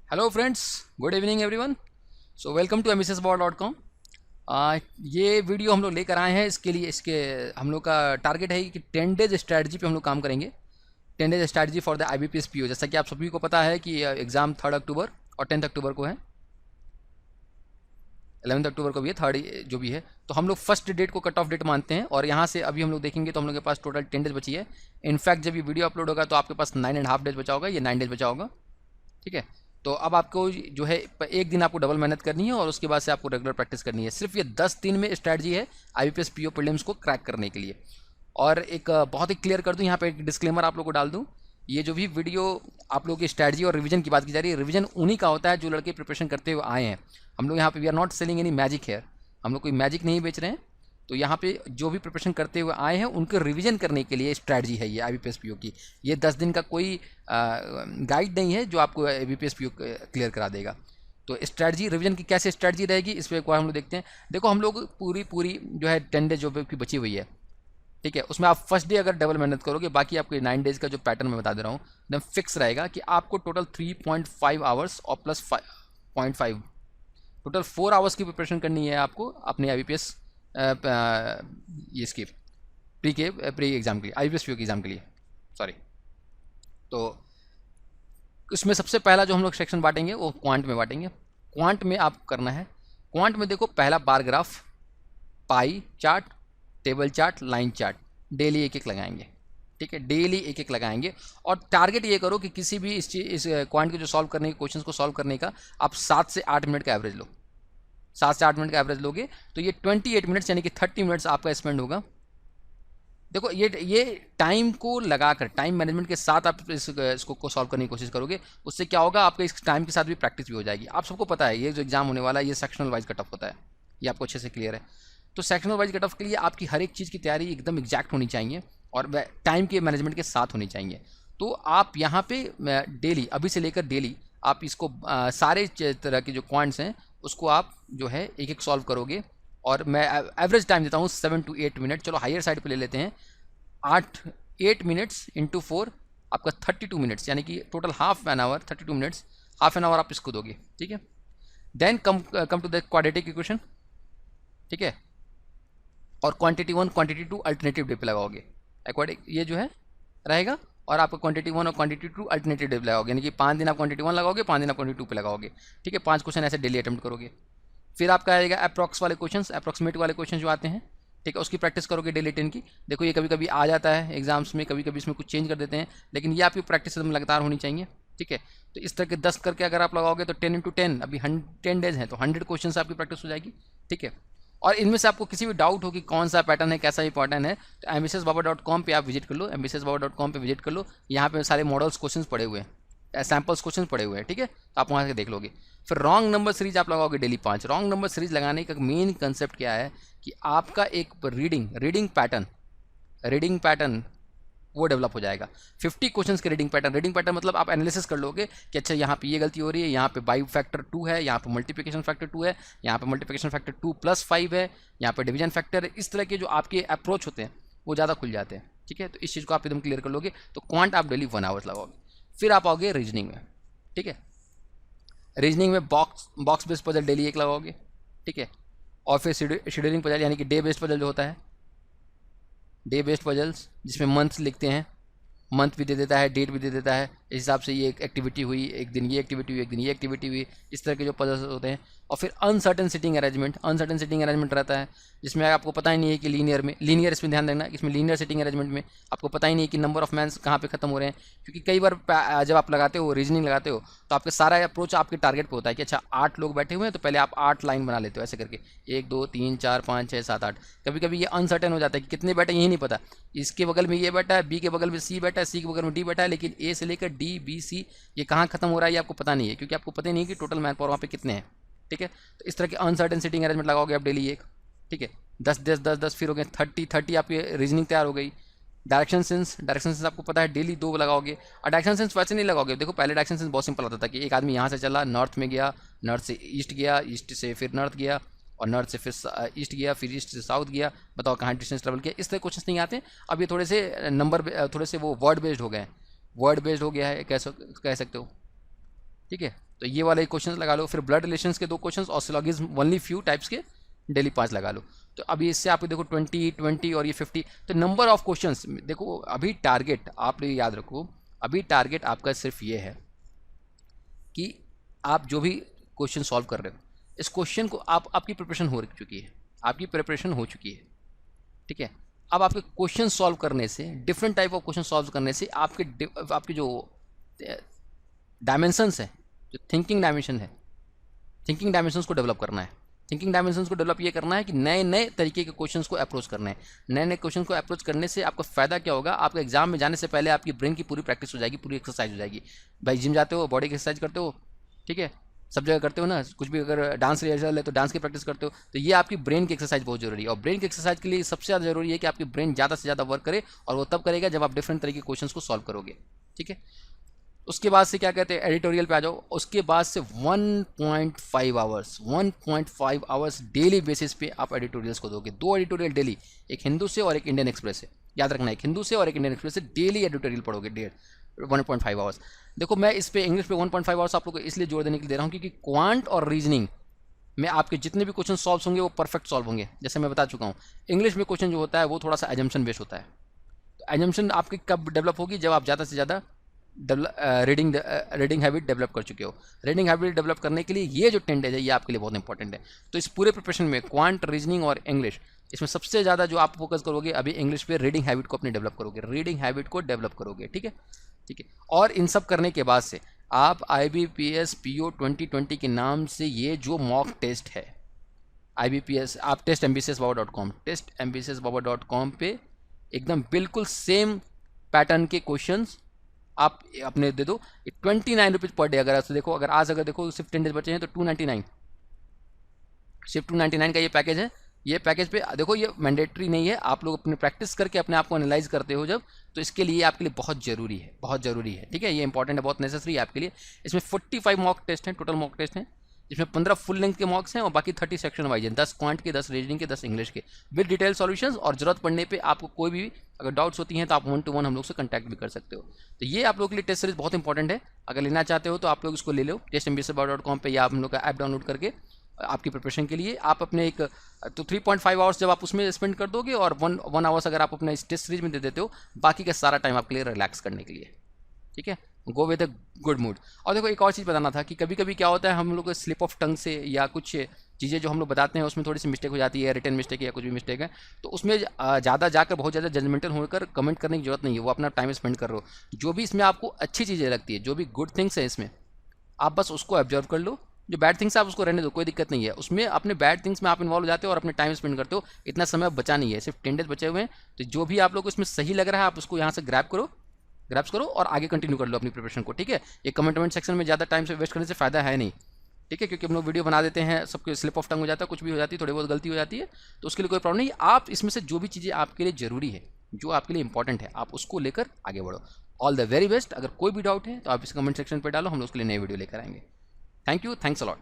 Hello friends, good evening everyone. So welcome to msboard.com। ये video हम लोग लेकर आए हैं इसके हम लोग का टारगेट है कि 10 डेज स्ट्रैटेजी पे हम लोग काम करेंगे। 10 days strategy for the IBPS PO। जैसा कि आप सभी को पता है कि एग्ज़ाम 3 अक्टूबर और 10 अक्टूबर को है, 11 अक्टूबर को भी है, थर्ड जो भी है। तो हम लोग फर्स्ट डेट को कट ऑफ डेट मानते हैं और यहाँ से अभी हम लोग देखेंगे तो हम लोग के पास टोटल 10 डेज बची है। इनफैक्ट जब ये वीडियो अपलोड होगा तो आपके पास 9.5 डेज बचा होगा, ये 9 डेज बचा होगा। ठीक है, तो अब आपको जो है एक दिन आपको डबल मेहनत करनी है और उसके बाद से आपको रेगुलर प्रैक्टिस करनी है। सिर्फ ये 10 दिन में स्ट्रैटेजी है IBPS PO प्रीलिम्स को क्रैक करने के लिए। और एक बहुत ही क्लियर कर दूं, यहाँ पे एक डिस्क्लेमर आप लोग को डाल दूं। ये जो भी वीडियो आप लोगों की स्ट्रैटेजी और रिवीजन की बात की जा रही है, रिवीजन उन्हीं का होता है जो लड़के प्रिपरेशन करते हुए आए हैं। हम लोग यहाँ पे we are not selling any magic here, हम लोग कोई मैजिक नहीं बेच रहे हैं। तो यहाँ पे जो भी प्रिपरेशन करते हुए आए हैं उनको रिवीजन करने के लिए स्ट्रैटेजी है ये IBPS PO की। ये 10 दिन का कोई गाइड नहीं है जो आपको IBPS PO क्लियर करा देगा। तो स्ट्रैटेजी रिवीजन की कैसे स्ट्रैटेजी रहेगी इस पर एक बार हम लोग देखते हैं। देखो, हम लोग पूरी जो है 10 डेज जो की बची हुई है, ठीक है, उसमें आप फर्स्ट डे अगर डबल मेहनत करोगे, बाकी आपके 9 डेज का जो पैटर्न मैं बता दे रहा हूँ एकदम फिक्स रहेगा कि आपको टोटल 3.5 आवर्स और प्लस 5.5 टोटल 4 आवर्स की प्रिपरेशन करनी है आपको अपने IBPS ये इसकी प्री एग्ज़ाम के लिए, IBPS PO के एग्ज़ाम के लिए, सॉरी। तो इसमें सबसे पहला जो हम लोग सेक्शन बांटेंगे वो क्वांट में बांटेंगे। क्वांट में आप करना है, क्वांट में देखो पहला bar graph, pie chart, table chart, line chart, daily एक एक लगाएंगे। ठीक है, डेली एक एक लगाएंगे और टारगेट ये करो कि किसी भी इस क्वांट को जो सॉल्व करने के क्वेश्चन को सॉल्व करने का आप 7 से 8 मिनट का एवरेज लो। 7 से 8 मिनट का एवरेज लोगे तो ये 28 मिनट्स यानी कि 30 मिनट्स आपका स्पेंड होगा। देखो, ये टाइम को लगाकर, टाइम मैनेजमेंट के साथ आप इसको सॉल्व करने की कोशिश करोगे, उससे क्या होगा, आपके इस टाइम के साथ भी प्रैक्टिस भी हो जाएगी। आप सबको पता है ये जो एग्जाम होने वाला है ये सेक्शनल वाइज कट ऑफ होता है, ये आपको अच्छे से क्लियर है। तो सेक्शनल वाइज कट ऑफ के लिए आपकी हर एक चीज़ की तैयारी एकदम एग्जैक्ट होनी चाहिए और टाइम के मैनेजमेंट के साथ होनी चाहिए। तो आप यहाँ पे डेली, अभी से लेकर डेली आप इसको सारे तरह के जो क्वांट्स हैं उसको आप जो है एक एक सॉल्व करोगे। और मैं एवरेज टाइम देता हूँ 7 to 8 मिनट, चलो हायर साइड पे ले लेते हैं। 8 मिनट्स इंटू 4 आपका 32 मिनट्स, यानी कि total half an hour, 32 minutes, half an hour आप इसको दोगे। ठीक है, then come to the quadratic equation. ठीक है, और क्वांटिटी 1 क्वांटिटी 2 अल्टरनेटिव डे पे लगाओगे। एक्वाडिक ये जो है रहेगा और आपका क्वांटिटी 1 और क्वांटिटी 2 अल्टरनेटिव डे पे लगाओगे, यानी कि 5 दिन आप क्वांटिटी 1 लगाओगे, 5 दिन आप क्वांटिटी 2 पे लगाओगे। ठीक है, 5 क्वेश्चन ऐसे डेली अटेम्प्ट करोगे। फिर आपका आएगा अप्रॉक्स वाले क्वेश्चन, अप्रॉक्सीमेट वाले क्वेश्चन जो आते हैं। ठीक है, उसकी प्रैक्टिस करोगे डेली 10 की। देखो, ये कभी कभी आ जाता है एग्जाम्स में, कभी कभी इसमें कुछ चेंज कर देते हैं, लेकिन ये आपकी प्रैक्टिस एकदम लगातार होनी चाहिए। ठीक है, तो इस तरह के 10 करके अगर आप लगाओगे तो 10 into 10, अभी 10 डेज हैं तो 100 क्वेश्चन से आपकी प्रैक्टिस हो जाएगी। ठीक है, और इनमें से आपको किसी भी डाउट हो कि कौन सा पैटर्न है, कैसा इंपॉर्टेंट है, तो mbcsbaba.com पे आप विजिट कर लो, mbcsbaba.com पे विजिट कर लो। यहाँ पे सारे मॉडल्स क्वेश्चन पड़े हुए हैं, सैम्पल्स क्वेश्चन पड़े हुए हैं। ठीक है, तो आप वहाँ से देख लोगे। फिर रॉन्ग नंबर सीरीज आप लगाओगे डेली 5। रॉन्ग नंबर सीरीज लगाने का मेन कंसेप्ट क्या है कि आपका एक रीडिंग पैटर्न वो डेवलप हो जाएगा। 50 क्वेश्चंस के रीडिंग पैटर्न मतलब आप एनालिसिस कर लोगे कि अच्छा यहाँ पे ये गलती हो रही है, यहाँ पे बाई फैक्टर 2 है, यहाँ पे मल्टीप्लिकेशन फैक्टर 2 है, यहाँ पे मल्टीप्लिकेशन फैक्टर 2 + 5 है, यहाँ पे डिवीजन फैक्टर है। इस तरह के जो आपके अप्रोच होते हैं वो ज़्यादा खुल जाते हैं। ठीक है, तो इस चीज़ को आप एकदम क्लियर कर लोगे तो क्वांट आप डेली 1 आवर्स लगाओगे। फिर आप आओगे रीजनिंग में। ठीक है, रीजनिंग में बॉक्स बेस्ड पजल डेली एक लगाओगे। ठीक है, और फिर शेड्यूलिंग पजल यानी कि डे बेस्ड पजल जो होता है, डे बेस्ड पजल्स जिसमें मंथ लिखते हैं, मंथ भी दे देता है, डेट भी दे देता है, इस हिसाब से ये एक एक्टिविटी हुई, एक दिन ये एक्टिविटी हुई, एक दिन ये एक्टिविटी हुई, इस तरह के जो पजल्स होते हैं। और फिर अनसर्टेन सिटिंग अरेंजमेंट रहता है जिसमें आपको पता ही नहीं है कि लीनियर इसमें ध्यान देना, इसमें लीनियर सिटिंग अरेंजमेंट में आपको पता ही नहीं है कि नंबर ऑफ मैंस कहाँ पे खत्म हो रहे हैं। क्योंकि कई बार जब आप लगाते हो रीजनिंग लगाते हो तो आपका सारा अप्रोच आपके टारगेट पे होता है कि अच्छा 8 लोग बैठे हुए हैं तो पहले आप 8 लाइन बना लेते हो ऐसे करके, 1 2 3 4 5 6 7 8। कभी कभी ये अनसर्टेन हो जाता है कि कितने बैठे यही नहीं पता, इसके बगल में ये बैठा है, बी के बगल में सी बैठा है, सी के बगल में डी बैठा है, लेकिन ए से लेकर डी बी सी ये कहाँ खत्म हो रहा है ये आपको पता नहीं है, क्योंकि आपको पता ही नहीं है कि टोटल मैन पावर वहाँ पे कितने हैं। ठीक है, तो इस तरह के अनसर्टेन सिटिंग अरेंजमेंट लगाओगे आप डेली एक। ठीक है, 10 फिर हो गए 30 आपकी रीजनिंग तैयार हो गई। डायरेक्शन सेंस आपको पता है डेली 2 लगाओगे। और डायरेक्शन सेंस वैसे नहीं लगाओगे, देखो पहले डायरेक्शन सेंस बहुत सिंपल होता था कि एक आदमी यहाँ से चला, नॉर्थ में गया, नॉर्थ से ईस्ट गया, ईस्ट से फिर नॉर्थ गया, और नॉर्थ से फिर ईस्ट गया, फिर ईस्ट से साउथ गया, बताओ कहाँ डिस्टेंस ट्रेवल किया। इस तरह क्वेश्चन नहीं आते। अब ये थोड़े से वो वर्ड बेस्ड हो गए हैं, वर्ड बेस्ड हो गया है, कह सकते हो। ठीक है, तो ये वाले क्वेश्चन लगा लो। फिर ब्लड रिलेशंस के 2 क्वेश्चन और सिलोगिज्म ओनली फ्यू टाइप्स के डेली 5 लगा लो। तो अभी इससे आपको देखो 20 और ये 50, तो नंबर ऑफ क्वेश्चंस देखो। अभी टारगेट आप लोग याद रखो, अभी टारगेट आपका सिर्फ ये है कि आप जो भी क्वेश्चन सॉल्व कर रहे हो, इस क्वेश्चन को आपकी प्रिपरेशन हो चुकी है, आपकी प्रिपरेशन हो चुकी है, ठीक है। अब आपके क्वेश्चन सॉल्व करने से, different type of question solve करने से आपके जो डायमेंशंस है, जो थिंकिंग डायमेंशन है, थिंकिंग डायमेंशंस को डेवलप करना है। थिंकिंग डायमेंशंस को डेवलप ये करना है कि नए नए तरीके के क्वेश्चंस को अप्रोच करना है। नए नए क्वेश्चन को अप्रोच करने से आपका फ़ायदा क्या होगा, आपका एग्जाम में जाने से पहले आपकी ब्रेन की पूरी प्रैक्टिस हो जाएगी, पूरी एक्सरसाइज हो जाएगी। भाई जिम जाते हो, बॉडी की एक्सरसाइज करते हो, ठीक है, सब जगह करते हो ना, कुछ भी अगर डांस रिहर्सल है तो डांस की प्रैक्टिस करते हो, तो ये आपकी ब्रेन की एक्सरसाइज बहुत जरूरी है। और ब्रेन की एक्सरसाइज के लिए सबसे ज़्यादा जरूरी है कि आपकी ब्रेन ज़्यादा से ज़्यादा वर्क करे, और वो तब करेगा जब आप डिफरेंट तरीके के क्वेश्चन को सॉल्व करोगे, ठीक है। उसके बाद से क्या कहते हैं, एडिटोरियल पे आ जाओ। उसके बाद से 1.5 आवर्स डेली बेसिस पे आप एडिटोरियल्स को दोगे। 2 एडिटोरियल डेली, एक हिंदू से और एक इंडियन एक्सप्रेस से, याद रखना, एक हिंदू से और एक इंडियन एक्सप्रेस से डेली एडिटोरियल पढ़ोगे 1.5 आवर्स। देखो मैं इस पे इंग्लिश पे 1.5 आवर्स आप लोग को इसलिए जोड़ देने के लिए दे रहा हूँ क्योंकि क्वांट और रीजनिंग में आपके जितने भी क्वेश्चन सॉल्व होंगे वो परफेक्ट सॉल्व होंगे, जैसे मैं बता चुका हूँ। इंग्लिश में क्वेश्चन जो होता है वो थोड़ा सा एजम्पशन बेस्ड होता है। तो एजम्पशन आपकी कब डेवलप होगी, जब आप ज़्यादा से ज़्यादा रीडिंग हैबिट डेवलप कर चुके हो। रीडिंग हैबिट डेवलप करने के लिए ये जो 10 डेज है ये आपके लिए बहुत इंपॉर्टेंट है। तो इस पूरे प्रिपरेशन में क्वांट, रीजनिंग और इंग्लिश, इसमें सबसे ज़्यादा जो आप फोकस करोगे अभी इंग्लिश पे, रीडिंग हैबिट को अपने डेवलप करोगे, रीडिंग हैबिट को डेवलप करोगे, ठीक है, ठीक है। और इन सब करने के बाद से आप IBPS PO 2020 के नाम से ये जो मॉक टेस्ट है IBPS, आप testambitiousbaba.com पे एकदम बिल्कुल सेम पैटर्न के क्वेश्चंस आप अपने दे दो। 29 रुपीज़ पर डे। अगर देखो, अगर आज अगर देखो सिर्फ 10 डेज बचे हैं तो 299, सिर्फ 299 का ये पैकेज है। ये पैकेज पे देखो, ये मैंडेटरी नहीं है, आप लोग अपनी प्रैक्टिस करके अपने आप को एनालाइज करते हो जब, तो इसके लिए आपके लिए बहुत ज़रूरी है, बहुत ज़रूरी है, ठीक है। ये इंपॉर्टेंट है, बहुत नेसेसरी है आपके लिए। इसमें 45 मॉक टेस्ट हैं, टोटल मॉक टेस्ट हैं, जिसमें 15 फुल लेंथ के मॉक्स हैं और बाकी 30 सेक्शन वाइज हैं, 10 क्वांट के, 10 रीजनिंग के, 10 इंग्लिश के, विद डिटेल सॉल्यूशंस। और जरूरत पड़ने पे आपको कोई भी अगर डाउट्स होती हैं तो आप 1-to-1 हम लोग से कंटैक्ट भी कर सकते हो। तो ये आप लोगों के लिए टेस्ट सीरीज बहुत इंपॉर्टेंट है। अगर लेना चाहते हो तो आप लोग इसको ले लो testambitiousbaba.com पे, या आप हम लोग का ऐप डाउनलोड करके आपकी प्रिपरेशन के लिए आप अपने एक तो 3.5 आवर्स जब आप उसमें स्पेंड कर दोगे, और 1 आवर्स अगर आप अपने इस टेस्ट सीरीज में दे देते हो, बाकी का सारा टाइम आपके लिए रिलैक्स करने के लिए, ठीक है। Go with a good mood. और देखो एक और चीज़ बताना था कि कभी कभी क्या होता है, हम लोग स्लिप ऑफ टंग से या कुछ चीज़ें जो हम लोग बताते हैं उसमें थोड़ी सी मिस्टेक हो जाती है, रिटन मिस्टेक या कुछ भी मिस्टेक है, तो उसमें ज़्यादा जाकर बहुत ज़्यादा जजमेंटल होकर कमेंट करने की जरूरत नहीं है। वो अपना टाइम स्पेंड कर रहे हो, जो भी इसमें आपको अच्छी चीज़ें लगती है, जो भी गुड थिंग्स है इसमें, आप बस उसको ऑब्जर्व कर लो। जो बैड थिंग्स आप उसको रहने दो, कोई दिक्कत नहीं है। उसमें अपने बैड थिंग्स में आप इन्वॉल्व हो जाते हो और अपने टाइम स्पेंड करते हो। इतना समय बचा नहीं है, सिर्फ 10 डेज बचे हुए हैं। तो जो भी आप लोग को इसमें सही लग रहा है आप उसको यहाँ से ग्रैब्स करो और आगे कंटिन्यू कर लो अपनी प्रिपरेशन को, ठीक है। ये कमेंट सेक्शन में ज़्यादा टाइम से वेस्ट करने से फ़ायदा है नहीं, ठीक है, क्योंकि हम लोग वीडियो बना देते हैं, सबके स्लिप ऑफ टंग हो जाता है, कुछ भी हो जाती है, थोड़ी बहुत गलती हो जाती है, तो उसके लिए कोई प्रॉब्लम नहीं। आप इसमें से जो भी चीज़ें आपके लिए ज़रूरी है, जो आपके लिए इंपॉर्टेंट है, आप उसको लेकर आगे बढ़ो। All the very best. अगर कोई भी डाउट है तो आप इस कमेंट सेक्शन पर डालो, हम लोग उसके लिए नई वीडियो लेकर आएंगे। Thank you, thanks a lot.